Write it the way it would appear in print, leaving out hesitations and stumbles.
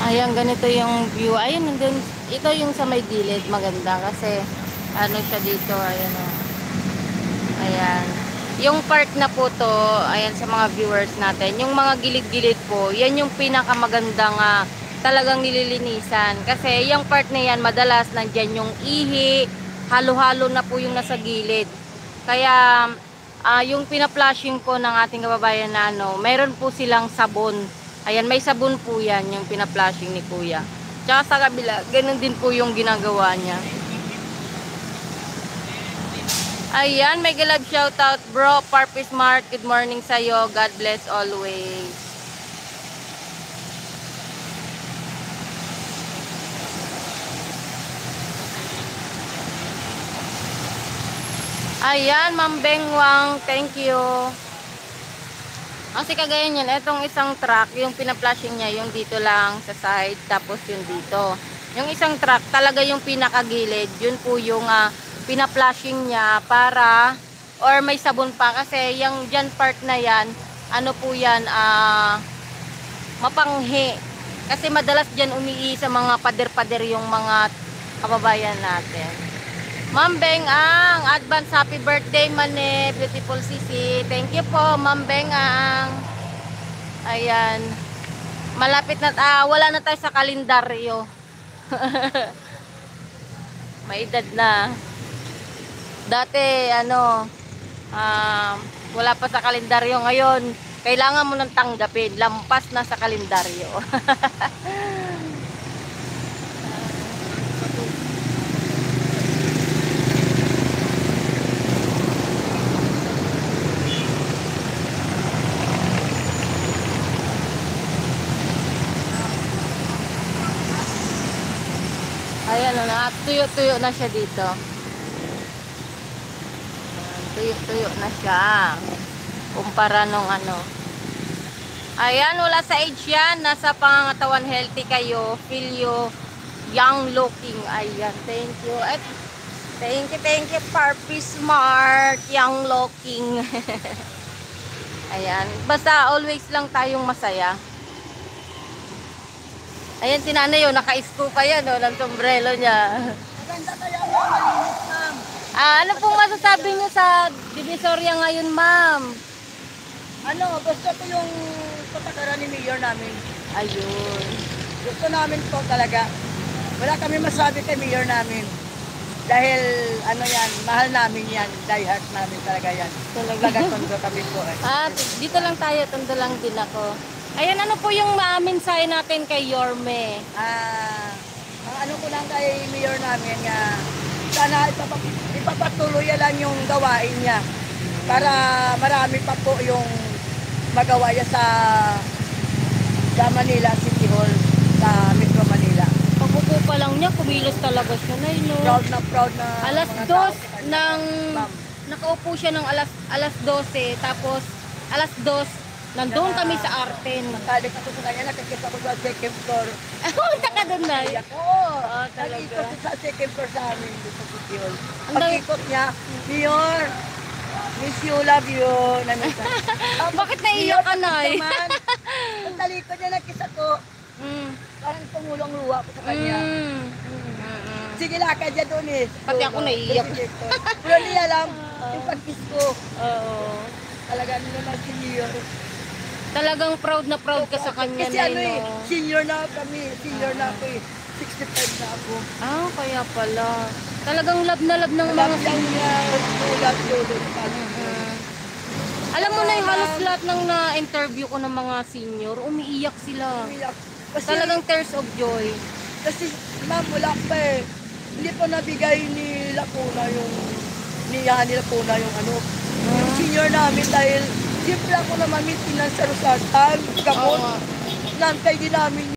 Ayan, ganito yung view. Ayun, nandun, ito yung sa may gilid, maganda kasi ano siya dito, ayan o. Ayan. Yung part na po to, ayan sa mga viewers natin, yung mga gilid-gilid po, yan yung pinakamagandang talagang nililinisan. Kasi yung part na yan, madalas nandyan yung ihi, halo-halo na po yung nasa gilid. Kaya, yung pina-flushing po ng ating kababayan na ano, meron po silang sabon. Ayan, may sabon po yan, yung pina-flushing ni Kuya. Tsaka sa kabila, ganun din po yung ginagawa niya. Ayan, may galab shoutout bro, Parpy Smart, good morning sa'yo, God bless always. Ayan, Ma'am Bengwang, thank you. Kasi kagaya niyan, etong isang truck, yung pina-flashing niya, yung dito lang sa side, tapos yung dito. Yung isang truck, talaga yung pinakagilid, yun po yung pina-flashing niya para, or may sabon pa, kasi yung dyan part na yan, ano po yan, mapanghi. Kasi madalas dyan umiihi sa mga pader-pader yung mga kababayan natin. Ma'am Beng Ang, advance happy birthday Mane, beautiful Sisi. Thank you po, Ma'am Beng Ang. Ayan. Malapit na, wala na tayo sa kalendaryo. May edad na. Dati, ano, wala pa sa kalendaryo. Ngayon, kailangan mo nang tanggapin. Lampas na sa kalendaryo. Ayan na, tuyo-tuyo na siya dito. Tuyo-tuyo na siya. Kumpara nung ano. Ayan, wala sa age yan. Nasa pangangatawan healthy kayo. Feel you young looking. Ayan, thank you. At thank you, Parpy Smart. Young looking. Ayan, basta always lang tayong masaya. Ayan si nanay yun, naka-isko pa yan o, ng sombrero niya. Maganda kaya mo, malinis ma'am. Ano pong masasabi niyo sa Divisoria ngayon, ma'am? Ano, gusto ko yung patakaran ni Mayor namin. Ayun. Gusto namin po talaga. Wala kami masabi kay Mayor namin. Dahil ano yan, mahal namin yan. Die hard namin talaga yan. Talaga tondo kami po. Dito lang tayo, tondo lang din ako. Ayan, ano po yung mensahe natin kay Yorme? Ang ano ko lang kay Mayor namin nga, sana ipapatuloy lang yung gawain niya para marami pa po yung magawa niya sa Manila City Hall, sa Metro Manila. Pag-upo pa lang niya, kumilos talaga siya na yun. Proud na alas mga 2 ng nakaupo siya ng alas 12, tapos alas 2 nandun kami sa Arten. Nakalik ako sa kanya, nakikita ko sa second floor. Punta ka doon na. Oo, talaga. nakikita ko sa second floor sa amin sa City Hall. Pagkikot niya, Mayor, miss you, love you. Bakit naiyak ka na eh? Ang talikod niya, nakisa ko. Parang tumulong luha ko sa kanya. Sige, lakad niya doon eh. Pati ako naiiyak. Pero niya alam, yung pag-kiss ko. Oo. Talaga naman si Mayor. Talagang proud na proud ka sa kanya kasi na ano eh, no? senior na kami, senior na ako eh. 65 na ako. Kaya pala. Talagang love na love ng mga senior. Alam mo na yung halos lahat ng na-interview ko ng mga senior, umiiyak sila. Kasi, talagang tears of joy. Kasi ma'am, wala pa eh. Hindi pa nabigay ni Lacuna yung ni Lacuna yung ano. Yung senior namin dahil siyempre ako naman maintenance sa Rosatan, gamot. Nantay din namin